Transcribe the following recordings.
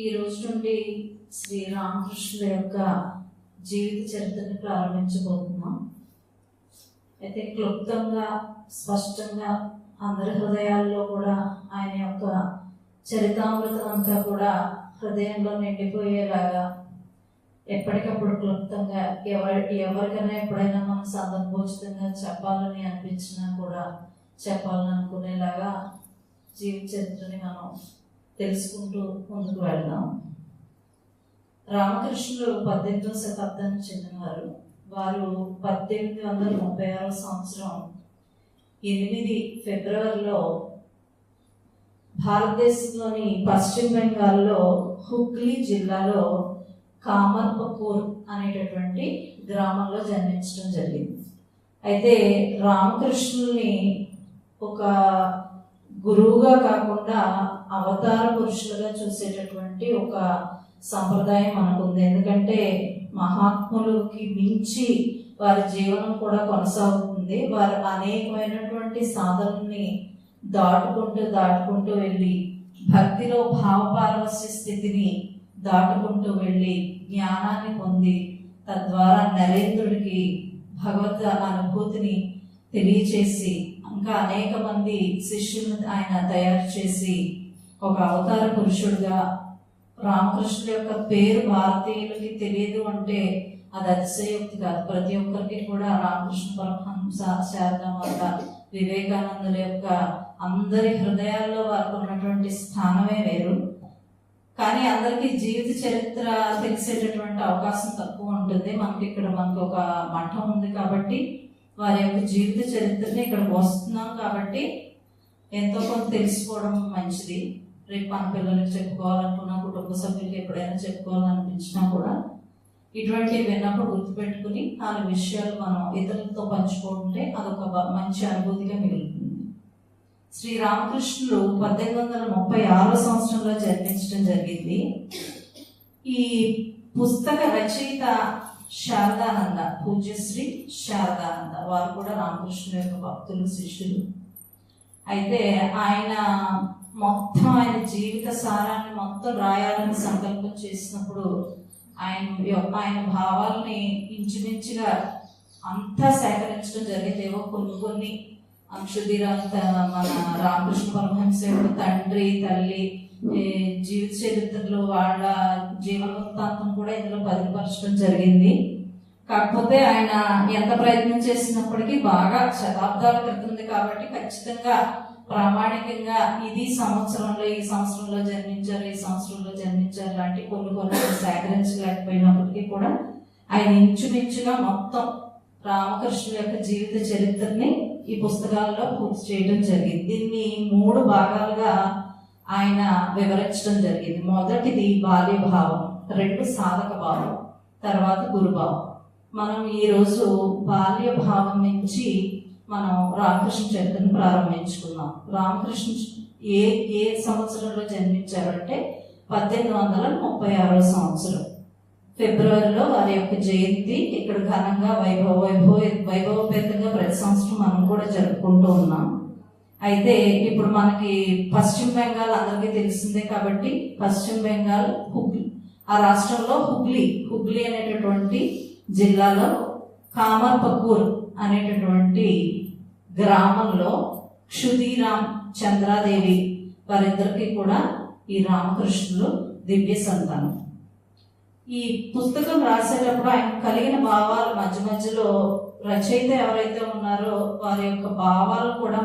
ఈ రోజు నుండి శ్రీ రామకృష్ణుల యొక్క జీవిత చరిత్రను ప్రారంభించబోతున్నాం. అయితే క్లుప్తంగా స్పష్టంగా అందరి హృదయాల్లో కూడా ఆయన యొక్క చరితామృతం అంతా కూడా హృదయంలో నిండిపోయేలాగా ఎప్పటికప్పుడు క్లుప్తంగా ఎవరికైనా ఎప్పుడైనా మనం సందర్భోచితంగా చెప్పాలని అనిపించినా కూడా చెప్పాలని అనుకునేలాగా జీవిత చరిత్రని మనం తెలుసుకుంటూ ముందుకు వెళ్దాం. రామకృష్ణులు 18వ శతాబ్దానికి చెందినవారు. వారు 1836 సంవత్సరం 8 ఫిబ్రవరిలో భారతదేశంలోని పశ్చిమ బెంగాల్లో హుగ్లీ జిల్లాలో కామర్పకూర్ అనేటటువంటి గ్రామంలో జన్మించడం జరిగింది. అయితే రామకృష్ణుల్ని ఒక గురువుగా కాకుండా అవతార పురుషులుగా చూసేటటువంటి ఒక సంప్రదాయం మనకుంది. ఎందుకంటే మహాత్ములకి మించి వారి జీవనం కూడా కొనసాగుతుంది. వారు అనేకమైనటువంటి సాధనల్ని దాటుకుంటూ వెళ్ళి భక్తిలో భావపారవస్య స్థితిని దాటుకుంటూ వెళ్ళి జ్ఞానాన్ని పొంది తద్వారా నరేంద్రుడికి భగవత్ అనుభూతిని తెలియచేసి ఇంకా అనేక మంది శిష్యులను ఆయన తయారు చేసి ఒక అవతార పురుషుడుగా రామకృష్ణుల యొక్క పేరు భారతీయులకి తెలియదు అంటే అది అతిశయోక్తి కాదు. ప్రతి ఒక్కరికి కూడా రామకృష్ణ పరమహంస, శారదామాత, వివేకానందుల యొక్క అందరి హృదయాల్లో వారికి ఉన్నటువంటి స్థానమే వేరు. కానీ అందరికీ జీవిత చరిత్ర తెలిసేటటువంటి అవకాశం తక్కువ ఉంటుంది. మనకు ఒక మఠం ఉంది కాబట్టి వారి యొక్క జీవిత చరిత్రని ఇక్కడికి వస్తున్నాం కాబట్టి ఎంతో కొంత తెలుసుకోవడం మంచిది. రేపు మన పిల్లలకి చెప్పుకోవాలనుకున్నా, కుటుంబ సభ్యులకి ఎప్పుడైనా చెప్పుకోవాలనిపించినా కూడా ఇటువంటివి విన్నప్పుడు గుర్తుపెట్టుకుని 4 విషయాలు మనం ఇతరులతో పంచుకుంటే అదొక మంచి అనుభూతిగా మిగులుతుంది. శ్రీ రామకృష్ణులు 1836 సంవత్సరంలో జన్మించడం జరిగింది. ఈ పుస్తక రచయిత శారదానంద, పూజ్యశ్రీ శారదానంద, వారు కూడా రామకృష్ణుల యొక్క భక్తులు, శిష్యులు. అయితే ఆయన జీవిత సారాన్ని మొత్తం రాయాలని సంకల్పం చేసినప్పుడు ఆయన భావాల్ని ఇంచుమించుగా అంతా సేకరించడం జరిగింది. ఏవో కొన్ని అంశుధీరంత మన రామకృష్ణ పరమహంస యొక్క తండ్రి, తల్లి జీవిత చరిత్రలో వాళ్ళ జీవన వృత్తాంతం కూడా ఇందులో భద్రపరచడం జరిగింది. కాకపోతే ఆయన ఎంత ప్రయత్నం చేసినప్పటికీ బాగా శతాబ్దాల క్రితంది కాబట్టి ఖచ్చితంగా ప్రామాణికంగా ఈ సంవత్సరంలో జన్మించారు లాంటి కొన్ని సేకరించలేకపోయినప్పటికీ కూడా ఆయన ఇంచుమించుగా మొత్తం రామకృష్ణుల యొక్క జీవిత చరిత్రని ఈ పుస్తకాల్లో పూర్తి చేయడం జరిగింది. దీన్ని 3 భాగాలుగా ఆయన వివరించడం జరిగింది. మొదటిది బాల్య భావం, 2 సాధక భావం, తర్వాత గురుభావం. మనం ఈరోజు బాల్య భావం నుంచి మనం రామకృష్ణ చరిత్రను ప్రారంభించుకున్నాం. రామకృష్ణ ఏ సంవత్సరంలో జన్మించారంటే 1836 సంవత్సరం ఫిబ్రవరిలో వారి యొక్క జయంతి ఇక్కడ ఘనంగా వైభవపేతంగా ప్రతి సంవత్సరం మనం కూడా జరుపుకుంటూ ఉన్నాం. అయితే ఇప్పుడు మనకి పశ్చిమ బెంగాల్ అందరికీ తెలిసిందే కాబట్టి పశ్చిమ బెంగాల్ హుగ్లీ, ఆ రాష్ట్రంలో హుగ్లీ అనేటటువంటి జిల్లాలో కామర్పకూర్ అనేటటువంటి గ్రామంలో క్షుదీరామ్, చంద్రాదేవి వారిద్దరికి కూడా ఈ రామకృష్ణులు దివ్య సంతానం. ఈ పుస్తకం రాసేటప్పుడు ఆయన కలిగిన భావాలు మధ్యలో రచయిత ఎవరైతే ఉన్నారో వారి యొక్క భావాలు కూడా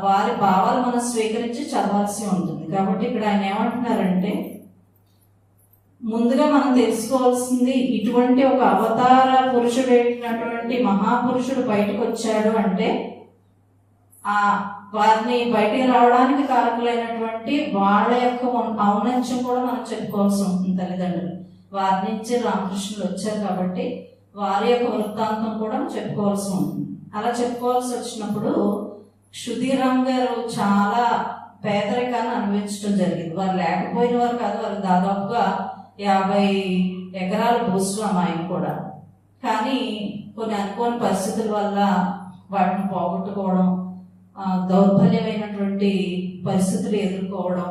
వారి భావాలు మనం స్వీకరించి చదవాల్సి ఉంటుంది. కాబట్టి ఇక్కడ ఆయన ఏమంటున్నారంటే, ముందుగా మనం తెలుసుకోవాల్సింది ఇటువంటి ఒక అవతార పురుషుడైనటువంటి మహాపురుషుడు బయటకు వచ్చాడు అంటే వారిని బయటికి రావడానికి కారకులైనటువంటి వాళ్ళ యొక్క ఔన్నత్యం కూడా మనం చెప్పుకోవాల్సి ఉంటుంది. తల్లిదండ్రులు వారి నుంచి రామకృష్ణులు వచ్చారు కాబట్టి వారి యొక్క వృత్తాంతం కూడా చెప్పుకోవాల్సి ఉంటుంది. అలా చెప్పుకోవాల్సి వచ్చినప్పుడు క్షుదీరామ్ గారు చాలా పేదరికాన్ని అనుభవించడం జరిగింది. వారు లేకపోయిన వారు కాదు, వారు దాదాపుగా 50 ఎకరాల భూస్వామి ఆయన కూడా. కానీ కొన్ని అనుకోని పరిస్థితుల వల్ల వాటిని పోగొట్టుకోవడం, దౌర్బల్యమైనటువంటి పరిస్థితులు ఎదుర్కోవడం,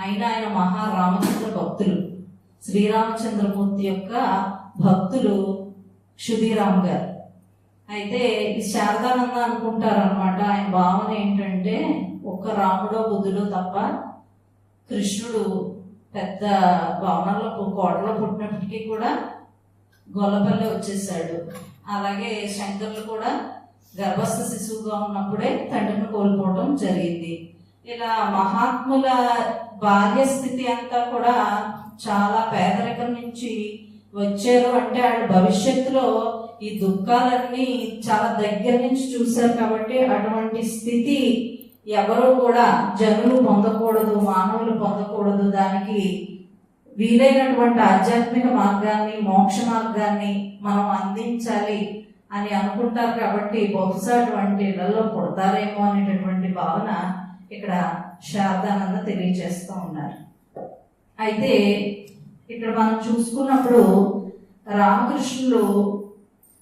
అయినా ఆయన మహారామచంద్ర భక్తులు, శ్రీరామచంద్రమూర్తి యొక్క భక్తులు క్షుదీరామ్ గారు. అయితే ఈ శారదానంద అనుకుంటారు అనమాట. ఆయన భావన ఏంటంటే ఒక్క రాముడో బుద్ధుడో తప్ప కృష్ణుడు పెద్ద భవనంలో కోటలో పుట్టినప్పటికీ కూడా గొల్లపల్లి వచ్చేసాడు. అలాగే శంకరులు కూడా గర్భస్థ శిశువుగా ఉన్నప్పుడే తండ్రిని కోల్పోవడం జరిగింది. ఇలా మహాత్ముల బాల్య స్థితి అంతా కూడా చాలా పేదరికం నుంచి వచ్చారు. అంటే వాళ్ళు భవిష్యత్తులో ఈ దుఃఖాలన్నీ చాలా దగ్గర నుంచి చూశారు కాబట్టి అటువంటి స్థితి ఎవరు కూడా జనులు పొందకూడదు, మానవులు పొందకూడదు. దానికి వీలైనటువంటి ఆధ్యాత్మిక మార్గాన్ని, మోక్ష మార్గాన్ని మనం అందించాలి అని అనుకుంటారు. కాబట్టి బహుశా అటువంటి ఇళ్లలో పుడతారేమో అనేటటువంటి భావన ఇక్కడ శారదానంద తెలియజేస్తూ ఉన్నారు. అయితే ఇక్కడ మనం చూసుకున్నప్పుడు రామకృష్ణులు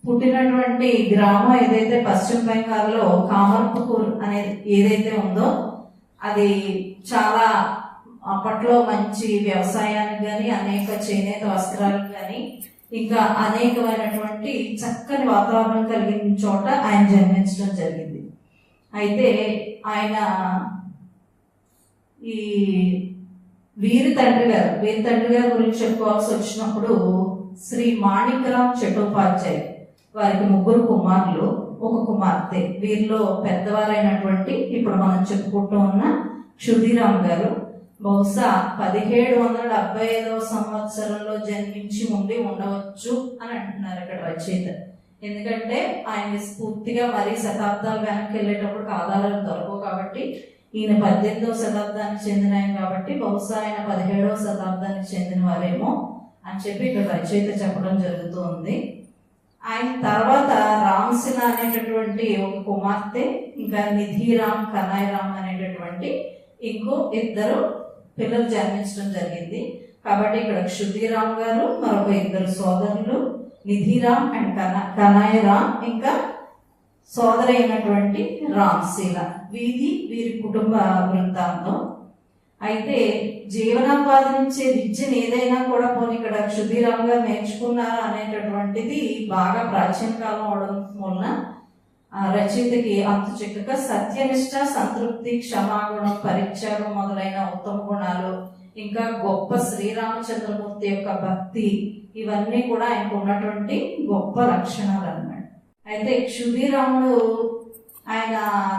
పుట్టినటువంటి గ్రామం ఏదైతే పశ్చిమ బెంగాల్లో కామర్పూర్ అనేది ఏదైతే ఉందో అది చాలా అప్పట్లో మంచి వ్యవసాయానికి కానీ, అనేక చేనేత వస్త్రాలకు కానీ, ఇంకా అనేకమైనటువంటి చక్కని వాతావరణం కలిగిన చోట ఆయన జన్మించడం జరిగింది. అయితే ఆయన ఈ వీరి తండ్రి గారు గురించి చెప్పుకోవాల్సి వచ్చినప్పుడు శ్రీ మాణిక్రామ్ చటోపాధ్యాయ్ వారికి 3 కుమారులు, 1 కుమార్తె. వీరిలో పెద్దవారైనటువంటి ఇప్పుడు మనం చెప్పుకుంటూ ఉన్న క్షుదీరామ్ గారు బహుశా 1775వ సంవత్సరంలో జన్మించి ఉండవచ్చు అని అంటున్నారు ఇక్కడ రచయిత. ఎందుకంటే ఆయన పూర్తిగా మరీ శతాబ్దాలు వెనక్కి వెళ్ళేటప్పుడు ఆధారాలు దొరకవు కాబట్టి ఈయన 18వ శతాబ్దానికి చెందిన ఆయన కాబట్టి బహుశా ఆయన 17వ శతాబ్దానికి చెందిన వారేమో అని చెప్పి ఇక్కడ రచయిత చెప్పడం జరుగుతూ ఉంది. ఆయన తర్వాత రామ్సినా అనేటటువంటి 1 కుమార్తె, ఇంకా నిధిరామ్, కనాయిరామ్ అనేటటువంటి ఇంకో 2 పిల్లలు జన్మించడం జరిగింది. కాబట్టి ఇక్కడ క్షుదీరామ్ గారు, మరొక 2 సోదరులు నిధిరామ్ అండ్ కనాయిరామ్, ఇంకా సోదరి అయినటువంటి రామ్శీల. వీరి కుటుంబ వృత్తాంతం. అయితే జీవనోపాధించే విద్యను ఏదైనా కూడా పోనీ ఇక్కడ క్షుదీరామ్ గారు నేర్చుకున్నారా అనేటటువంటిది బాగా ప్రాచీన కాలం అవడం వలన రచయితకి అంతు చిక్కక సత్యనిష్ట, సంతృప్తి, క్షమాగుణం, పరిత్యాగం మొదలైన ఉత్తమ గుణాలు, ఇంకా గొప్ప శ్రీరామచంద్రమూర్తి యొక్క భక్తి, ఇవన్నీ కూడా ఆయనకు ఉన్నటువంటి గొప్ప లక్షణాలు అన్నమాట. అయితే క్షుదీరాముడు ఆయన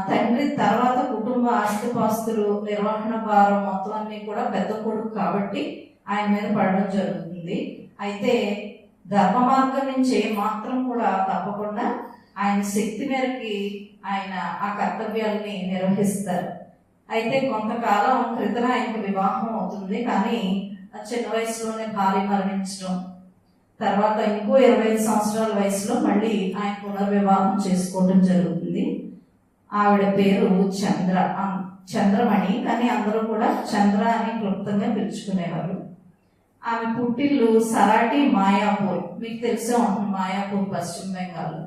తండ్రి తర్వాత కుటుంబ ఆస్తిపాస్తులు, నిర్వహణ భారం మొత్తం అన్ని కూడా పెద్ద కొడుకు కాబట్టి ఆయన మీద పడడం జరుగుతుంది. అయితే ధర్మ మార్గం నుంచి మాత్రం కూడా తప్పకుండా ఆయన శక్తి మేరకి ఆయన ఆ కర్తవ్యాలని నిర్వహిస్తారు. అయితే కొంతకాలం క్రితం ఆయనకు వివాహం అవుతుంది. కానీ చిన్న వయసులోనే భార్య మరణించడం, తర్వాత ఇంకో 25 సంవత్సరాల వయసులో మళ్ళీ ఆయన పునర్వివాహం చేసుకోవడం జరుగుతుంది. ఆవిడ పేరు చంద్రమణి, కానీ అందరూ కూడా చంద్ర అని క్లుప్తంగా పిలుచుకునేవారు. ఆమె పుట్టిల్లు సరాటి, మాయాపూర్. మీకు తెలిసే ఉంటుంది మాయాపూర్ పశ్చిమ బెంగాల్.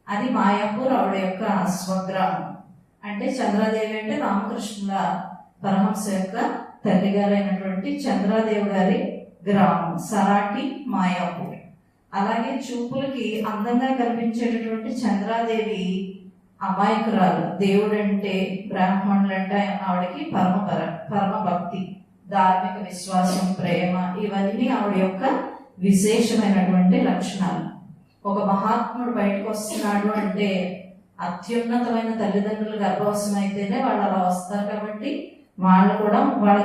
అది మాయాపూర్ ఆవిడ యొక్క స్వగ్రామం. అంటే చంద్రాదేవి అంటే రామకృష్ణుల పరమహంస యొక్క తల్లి గారైనటువంటి చంద్రాదేవి గారి గ్రామం సరాటి, మాయాపూర్. అలాగే చూపులకి అందంగా కనిపించేటటువంటి చంద్రాదేవి అమాయకురాలు. దేవుడంటే, బ్రాహ్మణులంటే ఆవిడకి పరమ భక్తి, ధార్మిక విశ్వాసం, ప్రేమ, ఇవన్నీ ఆవిడ యొక్క విశేషమైనటువంటి లక్షణాలు. ఒక మహాత్ముడు బయటకు వస్తున్నాడు అంటే అత్యున్నతమైన తల్లిదండ్రులు గర్భవసం అయితేనే వాళ్ళు అలా వస్తారు. కాబట్టి వాళ్ళ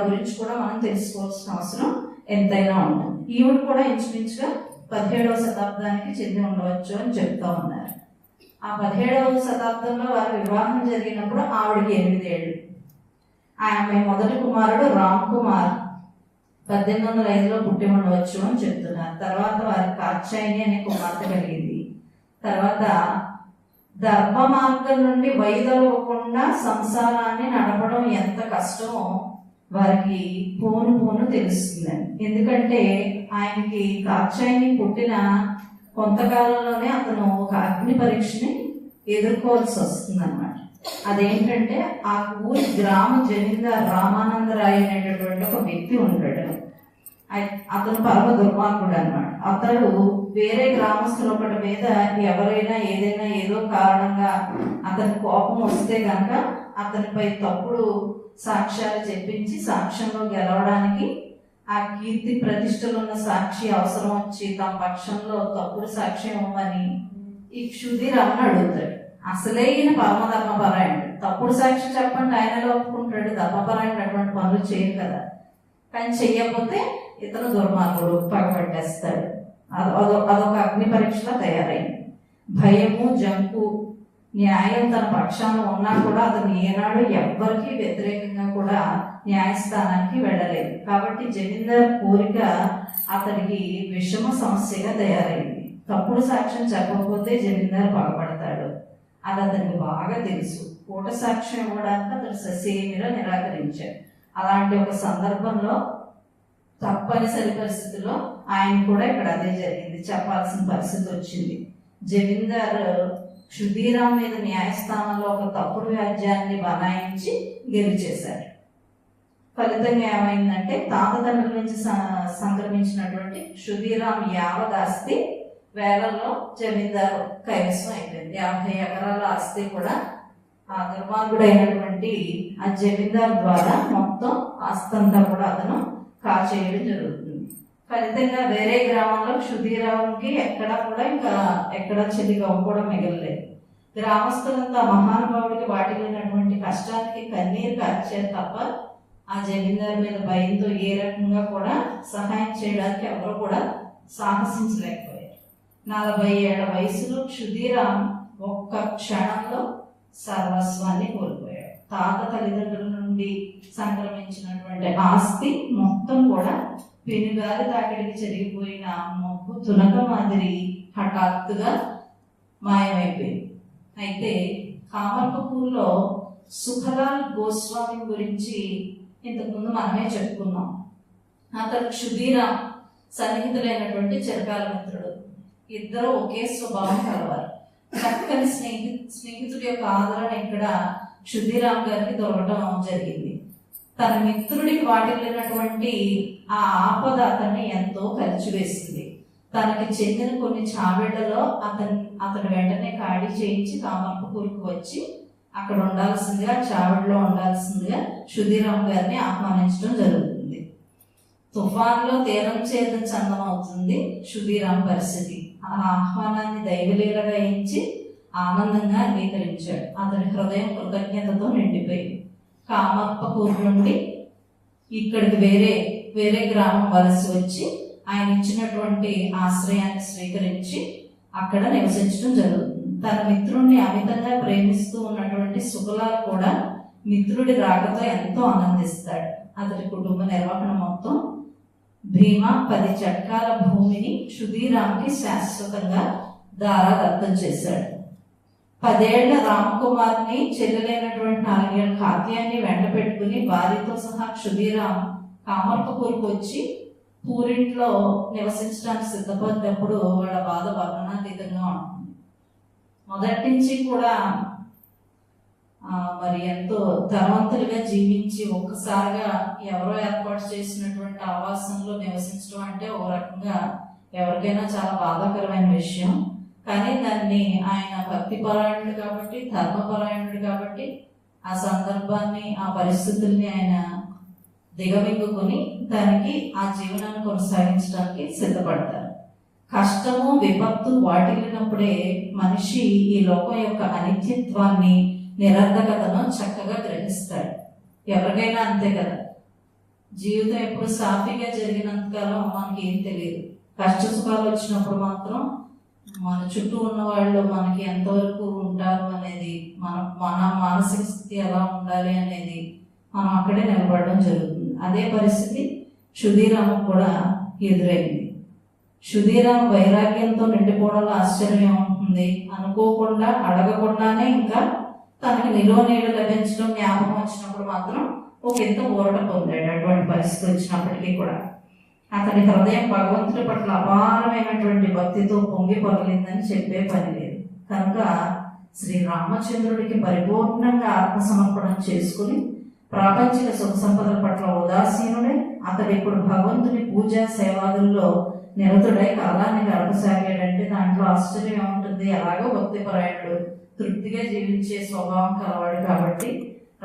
గురించి కూడా మనం తెలుసుకోవాల్సిన అవసరం ఎంతైనా ఉంటుంది. ఈవిడ కూడా ఇంచుమించుగా 17వ శతాబ్దానికి చెంది ఉండవచ్చు అని చెప్తా ఉన్నారు. ఆ 17వ శతాబ్దంలో వారి వివాహం జరిగినప్పుడు ఆవిడకి 8 ఏళ్ళు. ఆమె మొదటి కుమారుడు రామ్ కుమార్ 1805లో పుట్టి ఉండవచ్చు అని చెప్తున్నారు. తర్వాత వారికి కాత్యాయని అనే కుమార్తె కలిగింది. తర్వాత ధర్మ మార్గం నుండి వైదొలగకుండా సంసారాన్ని నడపడం ఎంత కష్టమో వారికి పోను తెలుస్తుందండి. ఎందుకంటే ఆయనకి కాత్యాయని పుట్టిన కొంతకాలంలోనే అతను ఒక అగ్ని పరీక్షని ఎదుర్కోవాల్సి వస్తుంది అన్నమాట. అదేంటంటే ఆ ఊరి గ్రామ జమీందార్ రామానందరాయ్ అనేటటువంటి ఒక వ్యక్తి ఉంటాడు. అతను పరమ దుర్మార్గుడు అన్నమాట. అతడు వేరే గ్రామస్తులు ఒకటి మీద ఎవరైనా ఏదైనా ఏదో కారణంగా అతని కోపం వస్తే కనుక అతనిపై తప్పుడు సాక్ష్యాలు చెప్పించి సాక్ష్యంలో గెలవడానికి ఆ కీర్తి ప్రతిష్టలు ఉన్న సాక్షి అవసరం వచ్చి తమ పక్షంలో తప్పుడు సాక్ష్యం ఇవ్వమని ఈ క్షుదిరామ్ని అడుగుతాడు. అసలే ఈయన పరమధర్మపరాయణుడు. తప్పుడు సాక్షి చెప్పండి ఆయనలో ఒప్పుకుంటాడు. ధర్మపరాయణుడు అటువంటి పనులు చేయరు కదా. కానీ చెయ్యకపోతే ఇతను దుర్మార్గుడు, పగబట్టేస్తాడు. అదొక అగ్ని పరీక్షలా తయారైంది. భయము, జంకు, న్యాయం తన పక్షాన ఉన్నా కూడా అతను ఏనాడు ఎవ్వరికీ వ్యతిరేకంగా కూడా న్యాయస్థానానికి వెళ్ళలేదు. కాబట్టి జమీందార్ కోరిక అతనికి విషమ సమస్యగా తయారైంది. తప్పుడు సాక్ష్యం చెప్పకపోతే జమీందార్ బాగుపడతాడు. అది అతనికి బాగా తెలుసు. పూట సాక్ష్యం ఇవ్వడానికి అతను ససేమిరా నిరాకరించాడు. అలాంటి ఒక సందర్భంలో తప్పనిసరి పరిస్థితిలో ఆయన కూడా ఇక్కడ అదే జరిగింది, చెప్పాల్సిన పరిస్థితి వచ్చింది. జమీందార్ క్షుదిరామ్ మీద న్యాయస్థానంలో ఒక తప్పుడు వ్యాజ్యాన్ని బనాయించి గెలిచేశాడు. ఫలితంగా ఏమైందంటే తాతతండ్రుల నుంచి సంక్రమించినటువంటి క్షుదిరామ్ యావదాస్తి వేలల్లో జమీందారు కైవసం అయిపోయింది. 50 ఎకరాల ఆస్తి కూడా ఆ దుర్మార్గుడైనటువంటి ఆ జమీందార్ ద్వారా మొత్తం ఆస్తి అంతా కూడా అతను కాచేయడం జరుగుతుంది. ఫలితంగా వేరే గ్రామంలో క్షుదిరామ్కి ఎక్కడా కూడా ఇంకా ఎక్కడా చెల్లిగా కూడా మిగలలేదు. గ్రామస్తులంతా మహానుభావుడికి వాటిల్లినటువంటి కష్టానికి కన్నీరు కార్చారు తప్ప ఆ జమీందారు మీద భయంతో ఏ రకంగా కూడా సహాయం చేయడానికి ఎవరు కూడా సాహసించలేకపోయారు. 40 ఏళ్ల వయసులో క్షుదిరామ్ ఒక్క క్షణంలో సర్వస్వాన్ని కోల్పోయాడు. తాత తల్లిదండ్రుల నుండి సంక్రమించినటువంటి ఆస్తి మొత్తం కూడా పెనుగాలి తాకిడికి చెరిగిపోయిన మొగ్గు తునక మాదిరి హఠాత్తుగా మాయమైపోయింది. అయితే కామర్పూర్లో సుఖలాల్ గోస్వామి గురించి ఇంతకుముందు మనమే చెప్పుకున్నాం. అతడు క్షుదిరామ్ సన్నిహితులైనటువంటి చిరకాల మిత్రుడు. ఇద్దరు ఒకే స్వభావం కలవారు. చక్కని స్నేహితుడి యొక్క ఆదరణ ఇక్కడ క్షుదిరామ్ గారికి దొరకడం జరిగింది. తన మిత్రుడికి వాటిల్లినటువంటి ఆ ఆపద అతన్ని ఎంతో కలిచివేసింది. తనకి చెందిన కొన్ని చావిళ్లలో అతను వెంటనే ఖాళీ చేయించి కామర్పూర్కు వచ్చి అక్కడ ఉండాల్సిందిగా, చావిడిలో ఉండాల్సిందిగా క్షుదిరామ్ గారిని ఆహ్వానించడం జరుగుతుంది. తుఫాన్లో తీరం చేత చందమవుతుంది క్షుదిరామ్ పరిస్థితి. ఆ ఆహ్వానాన్ని దైవలీలగా ఎంచి ఆనందంగా అంగీకరించాడు. అతని హృదయం కృతజ్ఞతతో నిండిపోయింది. కామర్పూర్ నుండి ఇక్కడికి వేరే గ్రామం వలస వచ్చి ఆయన ఇచ్చినటువంటి ఆశ్రయాన్ని స్వీకరించి అక్కడ నివసించడం జరుగుతుంది. తన మిత్రుడిని అమితంగా ప్రేమిస్తూ ఉన్నటువంటి సుఖలాల్ కూడా మిత్రుడి రాకతో ఎంతో ఆనందిస్తాడు. అతడి కుటుంబ నిర్వహణ మొత్తం భీమా 10 చట్కాల భూమిని క్షుదిరామ్కి శాశ్వతంగా దారాదత్తం చేశాడు. 10 ఏళ్ల రామ్ కుమార్ని చెల్లెలైనటువంటి 4 ఏళ్ల కాత్యాన్ని వెంట పెట్టుకుని భార్యతో సహా క్షుదిరామ్ కామర్పూర్కు వచ్చి పూరింట్లో నివసించడానికి సిద్ధపడినప్పుడు వాళ్ళ బాధ వర్ణనాతీతంగా ఉంటుంది. మొదటి నుంచి కూడా మరి ఎంతో ధనవంతులుగా జీవించి ఒక్కసారిగా ఎవరో ఏర్పాటు చేసినటువంటి ఆవాసంలో నివసించడం అంటే ఓ రకంగా ఎవరికైనా చాలా బాధాకరమైన విషయం. కానీ దాన్ని ఆయన భక్తిపరాయణుడు కాబట్టి, ధర్మపరాయణుడు కాబట్టి ఆ సందర్భాన్ని, ఆ పరిస్థితుల్ని ఆయన దిగమింగుకొని దానికి ఆ జీవనాన్ని కొనసాగించడానికి సిద్ధపడతారు. కష్టము, విపత్తు వాటిల్లినప్పుడే మనిషి ఈ లోకం యొక్క అనిత్యత్వాన్ని, నిరర్ధకతను చక్కగా గ్రహిస్తాడు. ఎవరికైనా అంతే కదా. జీవితం ఎప్పుడు సాఫీగా జరిగినంతకాలం మనకి ఏం తెలియదు. కష్ట సుఖాలు వచ్చినప్పుడు మాత్రం మన చుట్టూ ఉన్న వాళ్ళు మనకి ఎంతవరకు ఉంటారు అనేది, మన మానసిక స్థితి ఎలా ఉండాలి అనేది మనం అక్కడే నిలబడడం జరుగుతుంది. అదే పరిస్థితి క్షుదిరామ్ కూడా ఎదురైంది. క్షుదిరామ్ వైరాగ్యంతో నిండిపోవడంలో ఆశ్చర్యం ఉంటుంది. అనుకోకుండా, అడగకుండానే ఇంకా తనకి నిలువనీళ్ళు లభించడం జ్ఞాపకం వచ్చినప్పుడు మాత్రం ఒక ఇంత ఊరట పొందాడు. అటువంటి పరిస్థితి వచ్చినప్పటికీ కూడా అతని హృదయం భగవంతుడి పట్ల అపారమైనటువంటి భక్తితో పొంగి పొరలిందని చెప్పే పని లేదు. కనుక శ్రీ రామచంద్రుడికి పరిపూర్ణంగా ఆత్మసమర్పణం చేసుకుని ప్రాపంచిక సుఖ సంపదల పట్ల ఉదాసీనుడై అతడు ఇప్పుడు భగవంతుని పూజ సేవాదుల్లో నిరతుడై కాలాన్ని గడపసాగాడంటే దాంట్లో ఆశ్చర్యం ఏముంటుంది? ఎలాగో భక్తిపరాయణుడు తృప్తిగా జీవించే స్వభావం కలవాడు కాబట్టి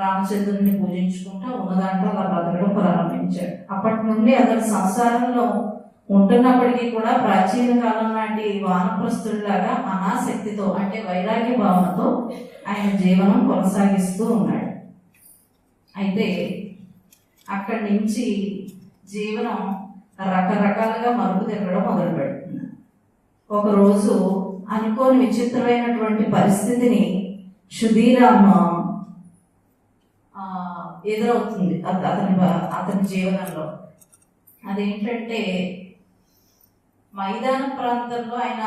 రామచంద్రుడిని పూజించుకుంటూ ఉన్నదాంట్లో అలా బతకడం ప్రారంభించాడు. అప్పటి నుండి అతడు సంసారంలో ఉంటున్నప్పటికీ కూడా ప్రాచీన కాలం నాటి వానప్రస్థుడిలాగా అనాసక్తితో అంటే వైరాగ్య భావనతో ఆయన జీవనం కొనసాగిస్తూ ఉన్నాడు. అయితే అక్కడి నుంచి జీవనం రకరకాలుగా మలుపు తిరగడం మొదలు పెడుతుంది. ఒకరోజు అనుకోని విచిత్రమైనటువంటి పరిస్థితిని క్షుదీరామ్ ఎదురవుతుంది అతని జీవనంలో. అదేంటంటే మైదాన ప్రాంతంలో ఆయన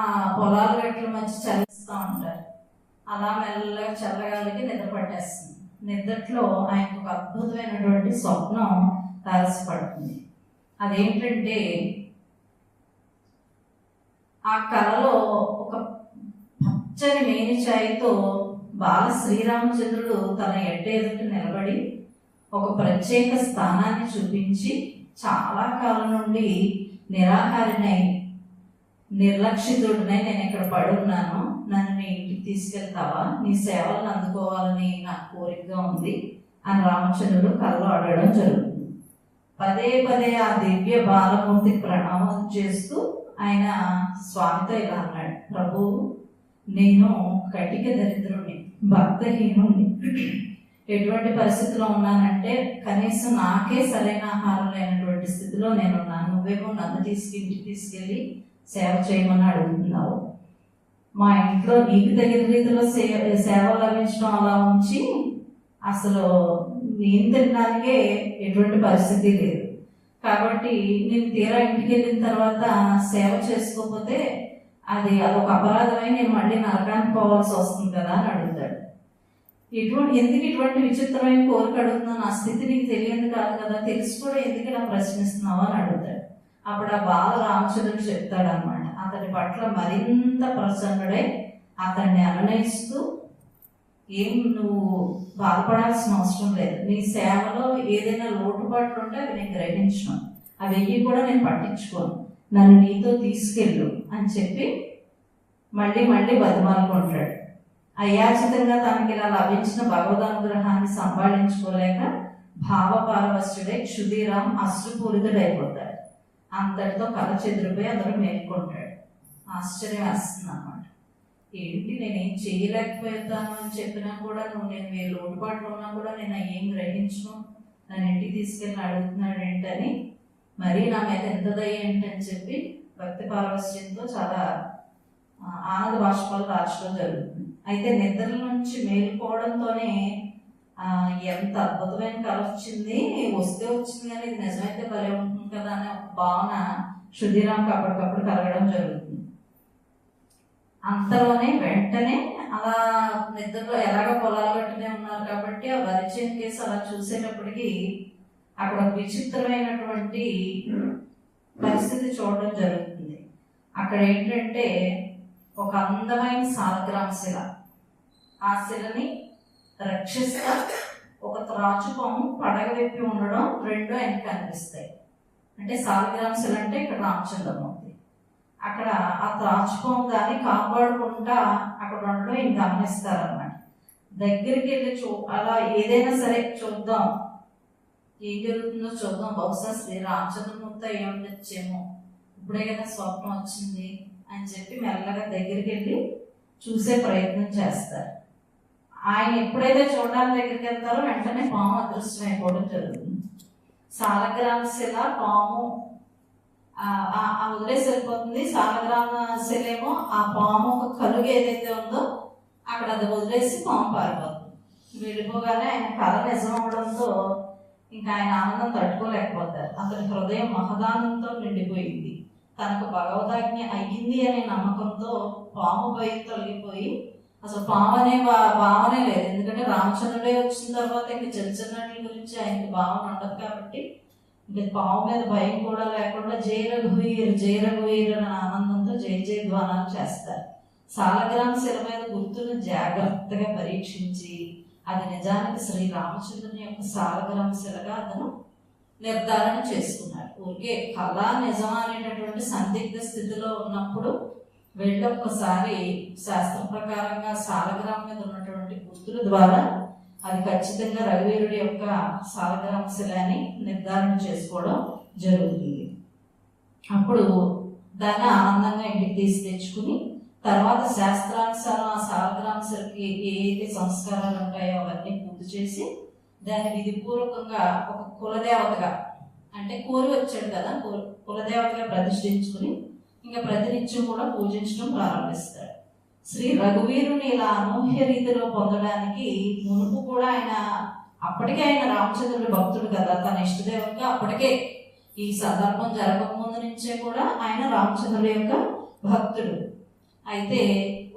ఆ పొలాల గట్ల మధ్య చలిస్తూ ఉంటారు. అలా మెల్లగా చల్లగాలికి నిద్ర పట్టేస్తుంది. నిద్రలో ఆయనకు ఒక అద్భుతమైనటువంటి స్వప్నం తారసపడుతుంది. అదేంటంటే ఆ కళలో ఒక పచ్చని మేనిచాయితో బాల శ్రీరామచంద్రుడు తన ఎదుట నిలబడి ఒక ప్రత్యేక స్థానాన్ని చూపించి చాలా కాలం నుండి నిరాహారినై నిర్లక్షితుడినై నేను ఇక్కడ పడి ఉన్నాను, నన్ను నీ ఇంటికి తీసుకెళ్తావా, నీ సేవలను అందుకోవాలని నాకు కోరికగా ఉంది అని రామచంద్రుడు కల్లో అడగడం జరుగుతుంది. పదే పదే ఆ దివ్య బాలమూర్తి ప్రణామం చేస్తూ ఆయన స్వామితో ఇలా అన్నాడు, ప్రభు నేను కటిక దరిద్రుని, భక్తహీనుని, ఎటువంటి పరిస్థితిలో ఉన్నానంటే కనీసం నాకే సరైన ఆహారం లేనటువంటి స్థితిలో నేనున్నాను. నువ్వేమో నన్ను ఇంటికి తీసుకెళ్ళి సేవ చేయమని అడుగుతున్నావు. మా ఇంట్లో నీకు తగిన రీతిలో సేవ లభించడం అలా ఉంచి అసలు నేను తినడానికే ఎటువంటి పరిస్థితి లేదు. కాబట్టి నేను తీరా ఇంటికి వెళ్ళిన తర్వాత సేవ చేసుకోకపోతే అదొక అపరాధమై నేను మళ్ళీ నరకానికి పోవాల్సి వస్తుంది కదా అని అడుగుతాడు. ఎందుకు ఇటువంటి విచిత్రమైన కోరిక అడుగుతున్నావు? నా స్థితి నీకు తెలియదు కాదు కదా, తెలిసి కూడా ఎందుకు ఇలా ప్రశ్నిస్తున్నావు అని అడుగుతాడు. అప్పుడు ఆ బాల రామచంద్రుడు చెప్తాడు అనమాట, అతడి పట్ల మరింత ప్రసన్నుడై అతన్ని అనునయిస్తూ, ఏం నువ్వు బాధపడాల్సిన అవసరం లేదు, నీ సేవలో ఏదైనా లోటుపాట్లు ఉంటే అవి నేను గ్రహించను, అవి కూడా నేను పట్టించుకోను, నన్ను నీతో తీసుకెళ్ళు అని చెప్పి మళ్ళీ మళ్ళీ బతిమాలుకుంటాడు. అయాచితంగా తనకి ఇలా లభించిన భగవదనుగ్రహాన్ని సంపాదించుకోలేక భావపారవశ్యుడై క్షుదీరామ్ అశ్రుపూరితుడైపోతాడు. అంతటితో కళ చెదిరిపోయి అతడు మేల్కొంటాడు. ఆశ్చర్యం వేస్తుంది అన్నమాట. ఏంటి నేనేం చేయలేకపోతాను అని చెప్పినా కూడా నేను ఏ లోటుపాట్లు ఉన్నా కూడా నేను ఏం గ్రహించను, నన్ను ఇంటికి తీసుకెళ్ళి అడుగుతున్నాడు ఏంటని, మరీ నా మీద ఎంత దయ ఏంటని చెప్పి భక్తి పారవశ్యంతో చాలా ఆనంద బాష్పాలు రాచడం జరుగుతుంది. అయితే నిద్ర నుంచి మేలుకోవడంతోనే ఎంత అద్భుతమైన కళ వచ్చింది, వస్తే వచ్చింది కానీ ఇది నిజమైతే భలే ఉంటుంది కదా అనే ఒక భావన క్షుదీరామ్కి అప్పటికప్పుడు కలగడం జరుగుతుంది. అంతలోనే వెంటనే అలా నిద్రలో ఎలాగ పొలాలు కట్టునే ఉన్నారు కాబట్టి ఆ పరిచయం కేసు అలా చూసేటప్పటికి అక్కడ విచిత్రమైనటువంటి పరిస్థితి చూడడం జరుగుతుంది. అక్కడ ఏంటంటే ఒక అందమైన సాలగ్రామ శిల, ఆ శిలని రక్షిస్తా ఒక త్రాచుపాము పడగ వెప్పి ఉండడం రెండు ఆయనకు కనిపిస్తాయి. అంటే సాలగ్రామ శిల అంటే ఇక్కడ రామచంద్రమూర్తి, అక్కడ ఆ త్రాచుపాము దాన్ని కాపాడుకుంటా అక్కడ ఉండడం ఈయన గమనిస్తారన్నమాట. దగ్గరికి వెళ్ళి అలా ఏదైనా సరే చూద్దాం, ఏం జరుగుతుందో చూద్దాం, బహుశా శ్రీ రామచంద్రమూర్తి అయ్యి ఉండొచ్చేమో, ఇప్పుడే కదా స్వప్నం వచ్చింది అని చెప్పి మెల్లగా దగ్గరికి వెళ్ళి చూసే ప్రయత్నం చేస్తారు. ఆయన ఎప్పుడైతే చూడడానికి దగ్గరికి వెళ్తారో వెంటనే పాము అదృశ్యం అయిపోవడం జరుగుతుంది. సాలగ్రామ శిల పాము వదిలేసి వెళ్ళిపోతుంది. సాలగ్రామ శిల ఏమో ఆ పాము ఒక కలుగు ఏదైతే ఉందో అక్కడ అది వదిలేసి పాము పారిపోతుంది. వెళ్ళిపోగానే ఆయన కళ నిజం అవడంతో ఇంకా ఆయన ఆనందం తట్టుకోలేకపోతారు. అతని హృదయం మహదానంతో నిండిపోయింది. తనకు భగవదాజ్ఞ అయ్యింది అనే నమ్మకంతో పాము భయం తొలగిపోయి అసలు పాము అనే భావనే లేదు. ఎందుకంటే రామచంద్రుడే వచ్చిన తర్వాత ఇంక చిన్నట్ల గురించి ఆయనకి భావన ఉండదు కాబట్టి ఇంక పాము మీద భయం కూడా లేకుండా జయ రఘువీర్ జయ రఘువీర్ అనే ఆనందంతో జయ జయ ధ్వానాలు చేస్తారు. సాలగ్రామ శిల మీద గుర్తును జాగ్రత్తగా పరీక్షించి అది నిజానికి శ్రీ రామచంద్రుని యొక్క సాలగ్రామ శిలగా అతను నిర్ధారణ చేసుకున్నాడు. ఊరికే కళ నిజమా అనేటటువంటి సందిగ్ధ స్థితిలో ఉన్నప్పుడు వెళ్ళి ఒక్కసారి శాస్త్ర ప్రకారంగా సాలగ్రామం మీద ఉన్నటువంటి గుర్తుల ద్వారా అది ఖచ్చితంగా రఘువీరుడి యొక్క సాలగ్రామ శిల అని నిర్ధారణ చేసుకోవడం జరుగుతుంది. అప్పుడు దాన్ని ఆనందంగా ఇంటికి తీసి తెచ్చుకుని తర్వాత శాస్త్రానుసారం ఆ సాలగ్రామ శిలకి ఏ సంస్కారాలు ఉంటాయో అవన్నీ పూర్తి చేసి దాన్ని విధిపూర్వకంగా ఒక కులదేవతగా, అంటే కోరి వచ్చాడు కదా, కులదేవతగా ప్రతిష్ఠించుకుని ఇంకా ప్రతినిత్యం కూడా పూజించడం ప్రారంభిస్తాడు. శ్రీ రఘువీరుని ఇలా అనూహ్య రీతిలో పొందడానికి మునుపు కూడా అప్పటికే ఆయన రామచంద్రుడి భక్తుడు కదా, తన ఇష్టదేవంగా అప్పటికే ఈ సందర్భం జరగకముందు నుంచే కూడా ఆయన రామచంద్రుడి యొక్క భక్తుడు. అయితే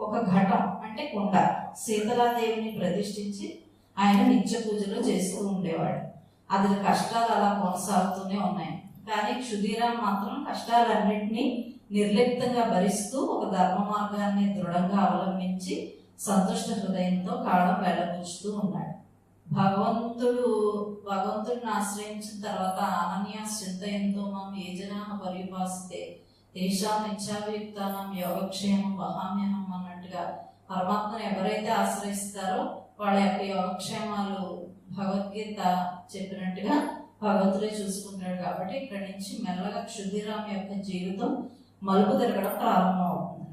ఒక ఘటం అంటే కుండ సీతలాదేవిని ప్రతిష్ఠించి ఆయన నిత్య పూజలు చేస్తూ ఉండేవాడు. అది కష్టాలు అలా కొనసాగుతూనే ఉన్నాయి. కానీ క్షుదీరాం మాత్రం కష్టాలన్నింటినీ నిర్లిప్తంగా భరిస్తూ ఒక ధర్మ మార్గాన్ని దృఢంగా అవలంబించి సంతుష్ట హృదయంతో కాలం వెళ్ళబుచ్చుతూ ఉన్నాడు. భగవంతుడిని ఆశ్రయించిన తర్వాత అనన్యాశ్చింతయంతో మాం ఏ జనాహ పర్యుపాసితే దేశాం ఇచ్చాభియుక్తానం యోగక్షేమం వహామ్యహం అన్నట్టుగా పరమాత్మను ఎవరైతే ఆశ్రయిస్తారో వాళ్ళ యొక్క యోగక్షేమాలు భగవద్గీత చెప్పినట్టుగా భగవంతుడే చూసుకుంటాడు. కాబట్టి ఇక్కడి నుంచి మెల్లగా క్షుదీరాం యొక్క జీవితం మలుపు తిరగడం ప్రారంభమవుతుంది.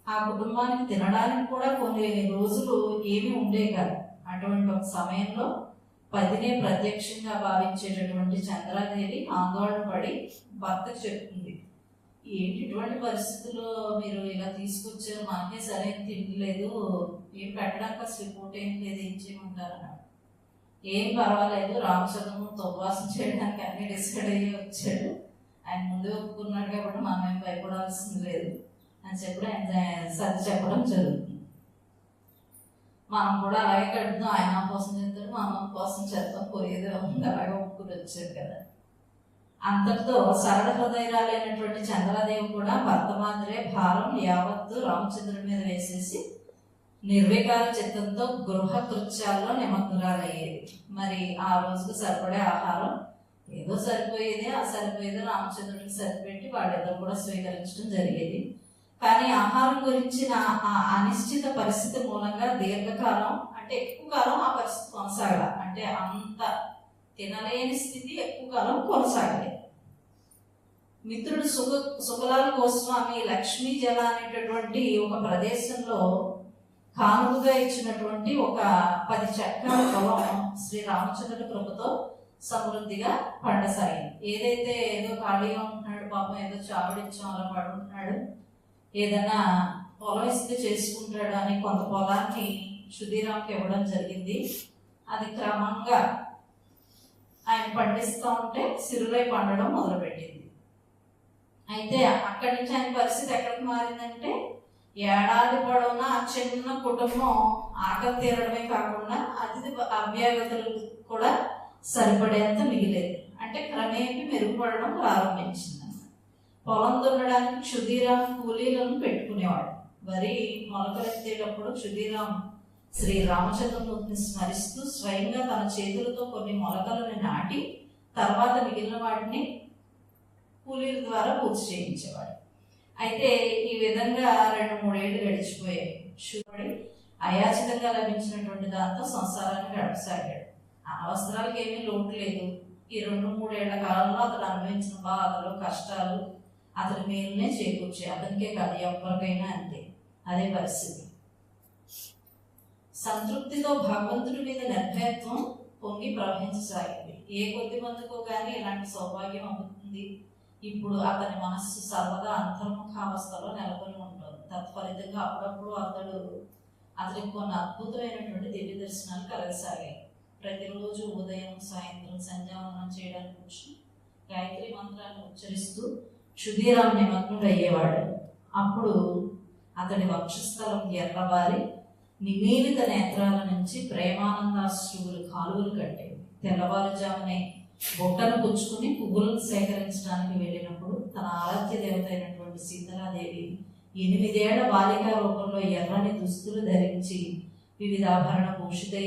ఆ కుటుంబానికి తినడానికి కూడా కొన్ని రోజులు ఏమీ ఉండే కాదు. అటువంటి ఒక సమయంలో పదినే ప్రత్యక్షంగా భావించేటటువంటి చంద్రాదేవి ఆందోళన పడి భర్తకు చెప్తుంది, ఏంటి ఇటువంటి పరిస్థితుల్లో మీరు ఇలా తీసుకొచ్చారు, మనకే సరైన తిండి లేదు, ఏం పెట్టడానికి అసలు పూట ఏం లేదు, ఏం చేయమంటారు అన్నాడు. ఏం పర్వాలేదు, రామచంద్రమూర్తి ఉపవాసం చేయడానికి అన్ని డిసైడ్ అయ్యి వచ్చాడు, ఆయన ముందే ఒప్పుకున్నాడు కాబట్టి మనం ఏం భయపడాల్సింది లేదు అని చెప్పి ఆయన సర్ది చెప్పడం జరుగుతుంది. మనం కూడా అలాగే కడుతున్నాం, ఆయన కోసం చేస్తాడు, మనం కోసం చేస్తాం, పోయేదే ఉంది, అలాగే ఒప్పుకుని వచ్చాడు కదా. అంతటితో సరళ హృదయరాలైనటువంటి చంద్రాదేవి కూడా భర్త మాదిరే భారం యావత్తు రామచంద్రుడి మీద వేసేసి నిర్వికార చిత్తంతో గృహ కృత్యాల్లో నిమగ్నురాలయ్యేది. మరి ఆ రోజుకు సరిపడే ఆహారం ఏదో సరిపోయేది, ఆ సరిపోయేది రామచంద్రుడికి సరిపెట్టి వాళ్ళిద్దరు కూడా స్వీకరించడం జరిగేది. కానీ ఆహారం గురించిన ఆ అనిశ్చిత పరిస్థితి మూలంగా దీర్ఘకాలం అంటే ఎక్కువ కాలం ఆ పరిస్థితి కొనసాగల, అంటే అంత తినలేని స్థితి ఎక్కువ కాలం కొనసాగలేదు. మిత్రుడు సుగలాల గోస్వామి లక్ష్మీ జల అనేటటువంటి ఒక ప్రదేశంలో కానుకగా ఇచ్చినటువంటి ఒక 10 చక్రాల పొలం శ్రీ రామచంద్రుడి కృపతో సమృద్ధిగా పండసాగింది. ఏదైతే ఏదో ఖాళీగా ఉంటున్నాడు, పాపం ఏదో చావుడిచ్చాం అలా పడుంటున్నాడు, ఏదైనా పొలం ఇస్తే చేసుకుంటాడు అని కొంత పొలాన్ని క్షుదీరాంకి ఇవ్వడం జరిగింది. అది క్రమంగా ఆయన పండిస్తూ ఉంటే సిరులై పండడం మొదలుపెట్టింది. అయితే అక్కడి నుంచి ఆయన పరిస్థితి ఎక్కడికి మారిందంటే ఏడాది పొడవునా ఆ చిన్న కుటుంబం ఆకలి తీరడమే కాకుండా అతిథి అవ్యవతలకు కూడా సరిపడేంత మిగిలేదు. అంటే క్రమేపీ మెరుగుపడడం ప్రారంభించింది. పొలం దున్నడానికి క్షుదీరాం కూలీలను పెట్టుకునేవాడు. వరి మొలకలెత్తేటప్పుడు క్షుదీరాం శ్రీ రామచంద్రమూర్తిని స్మరిస్తూ స్వయంగా తన చేతులతో కొన్ని మొలకలను నాటి తర్వాత మిగిలిన వాటిని కూలీల ద్వారా పూర్తి చేయించేవాడు. అయితే ఈ విధంగా 2-3 ఏళ్ళు గడిచిపోయాయి. శివుడి అయాచితంగా లభించినటువంటి దాంతో సంసారాన్ని గడపసాగాడు. అవసరాలకు ఏమీ లోటు లేదు. ఈ 2-3 ఏళ్ల కాలంలో అతను అనుభవించిన బాధలు కష్టాలు అతని మేలునే చేకూర్చాయి. అతనికే కాదు, ఎవరికైనా అంతే, అదే పరిస్థితి. సంతృప్తితో భగవంతుడి మీద నిర్భయత్వం పొంగి ప్రవహించసాగింది. ఏ కొద్ది మందికో కానీ ఇలాంటి సౌభాగ్యం అవుతుంది. ఇప్పుడు అతని మనస్సు సర్వదా అంతర్ముఖావస్థలో నెలకొని ఉంటుంది. తత్ఫలితంగా అప్పుడప్పుడు అతనికి కొన్ని అద్భుతమైనటువంటి దివ్య దర్శనాలు కలగసాగాయి. ప్రతిరోజు ఉదయం సాయంత్రం సంధ్యావందనం చేయడానికి వచ్చి గాయత్రి మంత్రాన్ని ఉచ్చరిస్తూ క్షుదీరాం నిమగ్నుడు అయ్యేవాడు. అప్పుడు అతడి వక్షస్థలం ఎర్రబారి నిమీలిత నేత్రాల నుంచి ప్రేమానందాశ్రువులు కాలువలు కట్టేవి. తెల్లవారుజామునే బొట్టను పుచ్చుకుని పువ్వులను సేకరించడానికి వెళ్ళినప్పుడు తన ఆరాధ్య దేవత అయినటువంటి సీతారాదేవి 8 ఏళ్ల బాలిక రూపంలో ఎర్రని దుస్తులు ధరించి వివిధ ఆభరణ భూషితై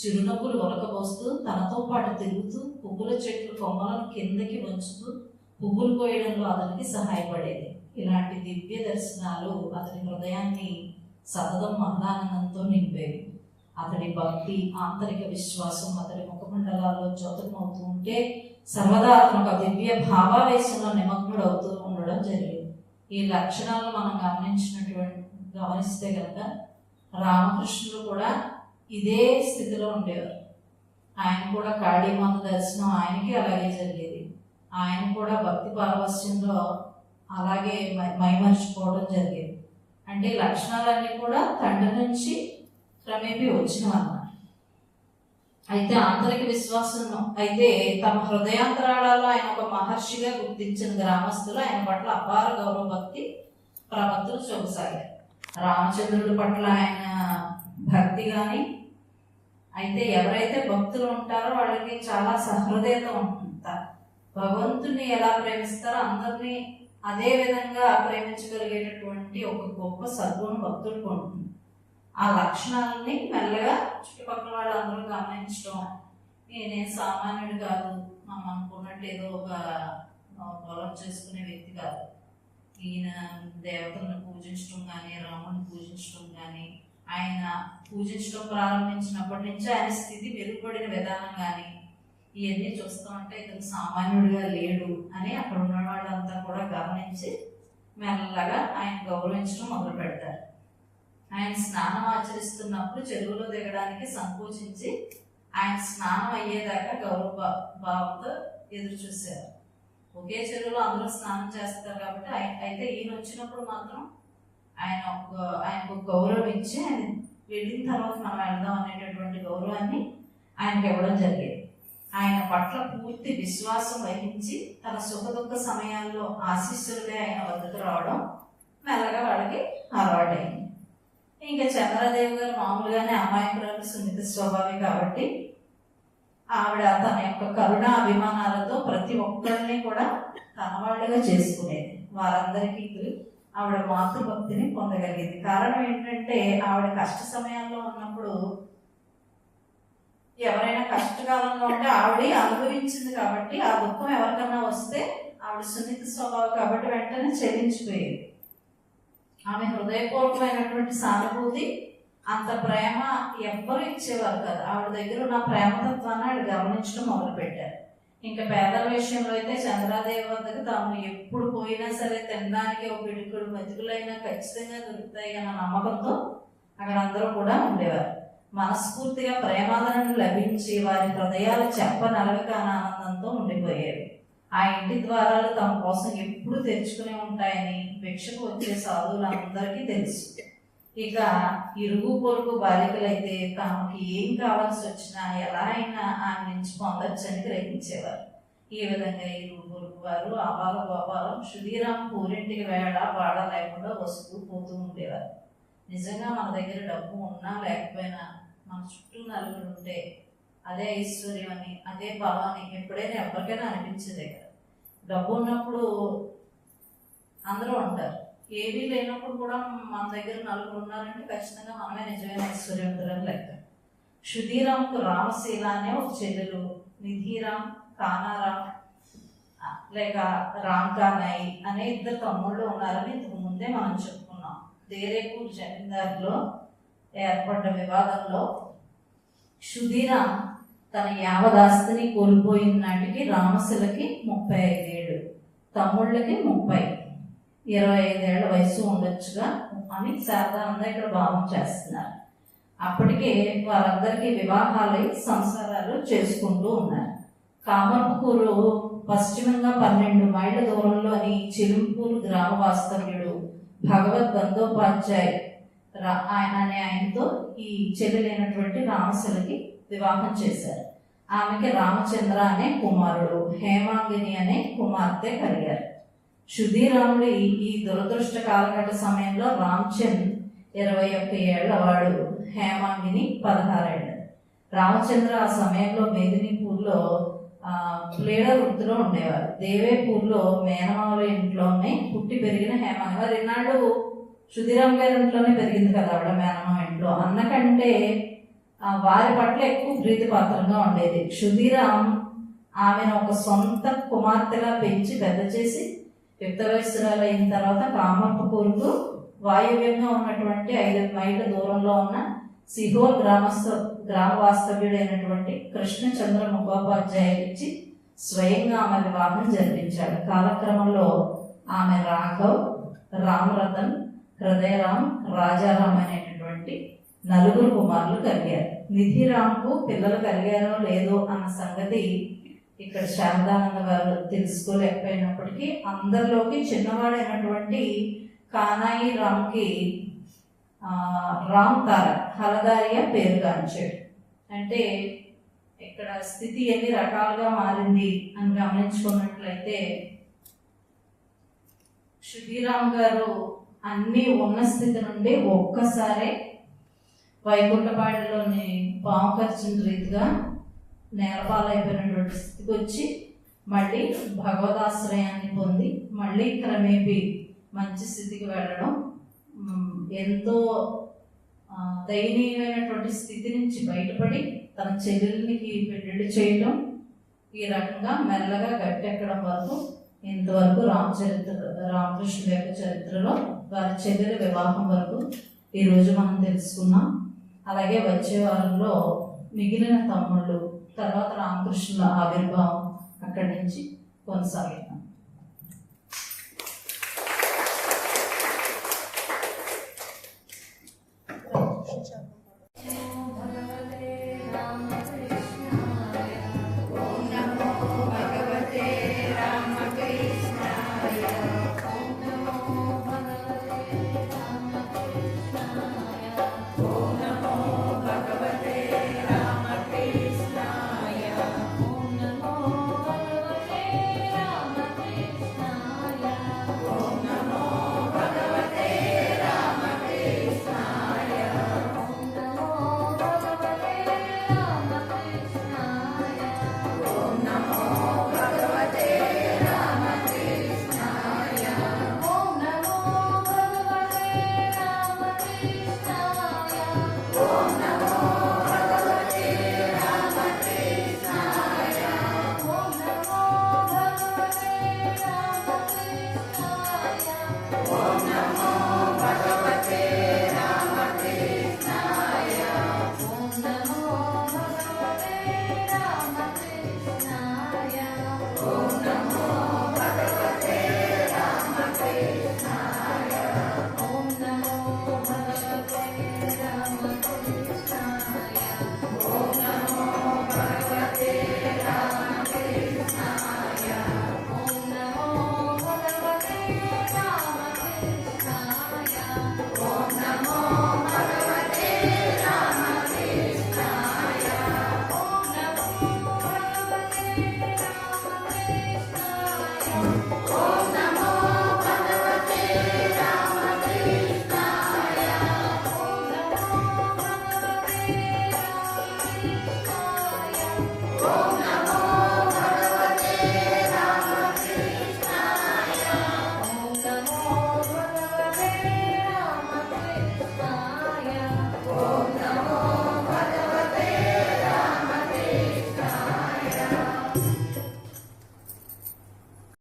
చిరునవ్వులు ఒలకబోస్తూ తనతో పాటు తిరుగుతూ పువ్వుల చెట్లు కొమ్మలను కిందకి వంచుతూ పువ్వులు కోయడంలో అతనికి సహాయపడేది. ఇలాంటి దివ్య దర్శనాలు అతని హృదయాన్ని సతతం ఆనందంతో నింపేవి. అతడి భక్తి, ఆంతరిక విశ్వాసం అతడి ముఖమండలాల్లో జ్యోతకమవుతూ ఉంటే సర్వదా అతను ఒక దివ్య భావావేశంలో నిమగ్నుడు అవుతూ ఉండడం జరిగింది. ఈ లక్షణాలను మనం గమనిస్తే కనుక రామకృష్ణుడు కూడా ఇదే స్థితిలో ఉండేవారు. ఆయన కూడా కాళీమాత దర్శనం ఆయనకి అలాగే జరిగేది. ఆయన కూడా భక్తి పారవస్యంలో అలాగే మైమర్చిపోవడం జరిగేది. అంటే లక్షణాలన్నీ కూడా తండ్రి నుంచి క్రమేపీ వచ్చినవన్నమాట. అయితే ఆంతరిక విశ్వాసం అయితే తమ హృదయాంతరాళాల్లో ఆయన ఒక మహర్షిగా గుర్తించిన గ్రామస్తులు ఆయన పట్ల అపార గౌరవ భక్తి ప్రవక్తులు చూపసాగారు. రామచంద్రుడి పట్ల ఆయన భక్తి కానీ, అయితే ఎవరైతే భక్తులు ఉంటారో వాళ్ళకి చాలా సహృదయత ఉంటుంది. భగవంతుని ఎలా ప్రేమిస్తారో అందరినీ అదే విధంగా ప్రేమించగలిగేటటువంటి ఒక గొప్ప సద్గుణ భక్తుడికి ఉంటుంది. ఆ లక్షణాలని మెల్లగా చుట్టుపక్కల వాళ్ళందరూ గమనించడం, నేనేం సామాన్యుడు కాదు, మనం అనుకున్నట్టు ఏదో ఒక పొలం చేసుకునే వ్యక్తి కాదు, ఈయన దేవతలను పూజించడం కానీ రాముని పూజించడం కానీ, ఆయన పూజించడం ప్రారంభించినప్పటి నుంచి ఆయన స్థితి మెరుగుపడిన విధానం కానీ ఇవన్నీ చూస్తూ ఉంటే ఇతను సామాన్యుడిగా లేడు అని అక్కడ ఉన్న వాళ్ళంతా కూడా గమనించి మెల్లగా ఆయన గౌరవించడం మొదలు పెడతారు. ఆయన స్నానం ఆచరిస్తున్నప్పుడు చెరువులో దిగడానికి సంకోచించి ఆయన స్నానం అయ్యేదాకా గౌరవ భావంతో ఎదురు చూశారు. ఒకే చెరువులో అందరూ స్నానం చేస్తారు కాబట్టి అయితే ఈయన వచ్చినప్పుడు మాత్రం ఆయనకు గౌరవం ఇచ్చి ఆయన వెళ్ళిన తర్వాత మనం వెళ్దాం అనేటటువంటి గౌరవాన్ని ఆయనకి ఇవ్వడం జరిగేది. ఆయన పట్ల పూర్తి విశ్వాసం వహించి తన సుఖ దుఃఖ సమయాల్లో ఆశీస్సులుగా ఆయన వద్దకు రావడం మెల్లగా వాళ్ళకి అలవాటైంది. ఇంకా చంద్రదేవి గారు మామూలుగానే అమాయకురాలు, సున్నిత స్వభావి కాబట్టి ఆవిడ తన యొక్క కరుణ అభిమానాలతో ప్రతి ఒక్కరిని కూడా తన వాళ్ళుగా చేసుకునేది. వారందరికీ ఆవిడ మాతృభక్తిని పొందగలిగేది. కారణం ఏంటంటే ఆవిడ కష్ట సమయాల్లో ఉన్నప్పుడు ఎవరైనా కష్టకాలంలో ఉంటే ఆవిడ అనుభవించింది కాబట్టి ఆ దుఃఖం ఎవరికన్నా వస్తే ఆవిడ సున్నిత స్వభావం కాబట్టి వెంటనే చెల్లించిపోయేది. ఆమె హృదయపూర్వకమైనటువంటి సానుభూతి, అంత ప్రేమ ఎవ్వరూ ఇచ్చేవారు కదా. ఆవిడ దగ్గర ఉన్న ప్రేమతత్వాన్ని ఆవిడ గమనించడం మొదలుపెట్టారు. ఇంకా పేదల విషయంలో అయితే చంద్రాదేవి వద్దకు తాము ఎప్పుడు పోయినా సరే తినడానికి ఒక పిడుకుడు మెతుకులైనా ఖచ్చితంగా దొరుకుతాయి అన్న నమ్మకంతో అక్కడ అందరూ కూడా ఉండేవారు. మనస్ఫూర్తిగా ప్రేమాదరణ లభించి వారి హృదయాలు చెప్పనలగక ఆనందంతో ఉండిపోయేవి. ఆ ఇంటి ద్వారాలు తమ కోసం ఎప్పుడు తెరుచుకునే ఉంటాయని భిక్షకు వచ్చే సాధువులందరికీ తెలుసు. ఇక ఇరుగు పొరుగు బాలికలైతే తమకి ఏం కావాల్సి వచ్చినా ఎలా అయినా ఆమె నుంచి పొందొచ్చని గ్రహించేవారు. ఈ విధంగా ఇరుగు పొరుగు వారు ఆబాల గోపాలం సుధీరాం పూరింటికి వేళ వాడ లేకుండా వస్తూ పోతూ ఉండేవారు. నిజంగా మన దగ్గర డబ్బు ఉన్నా లేకపోయినా మన చుట్టూ నలుగురు ఉంటే అదే ఐశ్వర్యం అని, అదే బలం అని ఎప్పుడైనా ఎవరికైనా అనిపించేదే కదా. డబ్బు ఉన్నప్పుడు అందరూ ఉంటారు, ఏమీ లేనప్పుడు కూడా మన దగ్గర నలుగురు ఉన్నారంటే ఖచ్చితంగా మనమే నిజమైన ఐశ్వర్యవంతులని లెక్క. సుధీరాంకు రామశీల అనే ఒక చెల్లెలు, నిధిరామ్, కానారాం లేక రాంకానాయి అనే 2 తమ్ముళ్ళు ఉన్నారని ఇంతకు ముందే మనం చెప్పుకున్నాం. దేరేపూర్ జమీందారులో ఏర్పడ్డ వివాదంలో సుధీరాం తన యావదాస్తిని కోల్పోయిన నాటికి రామశిలకి 35 ఏళ్ళు, తమ్ముళ్ళకి 30, 25 ఏళ్ల వయసు ఉండొచ్చుగా అని శారదానంద ఇక్కడ భావం చేస్తున్నారు. అప్పటికే వారందరికీ వివాహాలై సంసారాలు చేసుకుంటూ ఉన్నారు. కామర్పూరు పశ్చిమంగా 12 మైళ్ళ దూరంలోని చిలుంపూరు గ్రామ వాస్తవ్యుడు భగవద్ బందోపాధ్యాయ్ ఆయనతో ఈ చెల్లెలైనటువంటి రామశిలకి వివాహం చేశారు. ఆమెకి రామచంద్ర అనే కుమారుడు, హేమాంగిని అనే కుమార్తె కలిగారు. సుధీరాముడి ఈ దురదృష్ట కాలఘట్ట సమయంలో రామచంద్ 21 ఏళ్లవాడు, హేమాంగిని 16 ఏళ్ళు. రామచంద్ర ఆ సమయంలో మేదినీపూర్లో ప్లేడ వృత్తిలో ఉండేవారు. దేవేపూర్లో మేనమావుల ఇంట్లోనే పుట్టి పెరిగిన హేమాంగి ఇన్నాళ్ళు సుధీరామ్ గారి ఇంట్లోనే పెరిగింది కదా ఆవిడ, మేనమామ ఇంట్లో. అన్నకంటే వారి పట్ల ఎక్కువ ప్రీతి పాత్రంగా ఉండేది. సుధీరామ్ ఆమెను ఒక సొంత కుమార్తెగా పెంచి పెద్ద చేసి యుక్త వయస్సురాలు అయిన తర్వాత కామర్పూర్కు వాయువ్యంగా ఉన్నటువంటి 5 మైళ్ళ దూరంలో ఉన్న సిహోర్ గ్రామ వాస్తవ్యుడైనటువంటి కృష్ణచంద్ర ముఖోపాధ్యాయుడిచ్చి స్వయంగా ఆమె వివాహం జరిపించాడు. కాలక్రమంలో ఆమె రాఘవ్, రామరతన్, హృదయరామ్, రాజారాం అనేటటువంటి 4 కుమారులు కలిగారు. నిధిరామ్కు పిల్లలు కలిగారో లేదో అన్న సంగతి ఇక్కడ శారదానంద గారు తెలుసుకోలేకపోయినప్పటికీ అందరిలోకి చిన్నవాడైనటువంటి కానాయి రామ్కి రామ్ తారక్ హలదారియా పేరుగాంచాడు. అంటే ఇక్కడ స్థితి ఎన్ని రకాలుగా మారింది అని గమనించుకున్నట్లయితే, సుధీరామ్ గారు అన్నీ ఉన్న స్థితి నుండి ఒక్కసారే వైకుంఠపాడిలోని పాము ఖర్చిన రీతిగా నేలపాలైపోయినటువంటి స్థితికి వచ్చి మళ్ళీ భగవదాశ్రయాన్ని పొంది మళ్ళీ క్రమేపీ మంచి స్థితికి వెళ్ళడం, ఎంతో దయనీయమైనటువంటి స్థితి నుంచి బయటపడి తన చెల్లెలికి పెళ్లి చేయడం, ఈ రకంగా మెల్లగా గట్టెక్కడం వరకు ఇంతవరకు రామకృష్ణుల యొక్క చరిత్రలో వారి చెల్లెల వివాహం వరకు ఈరోజు మనం తెలుసుకున్నాం. అలాగే వచ్చే వారంలో మిగిలిన తమ్ముళ్ళు, తర్వాత రామకృష్ణుల ఆవిర్భావం, అక్కడి నుంచి కొనసాగిద్దాం.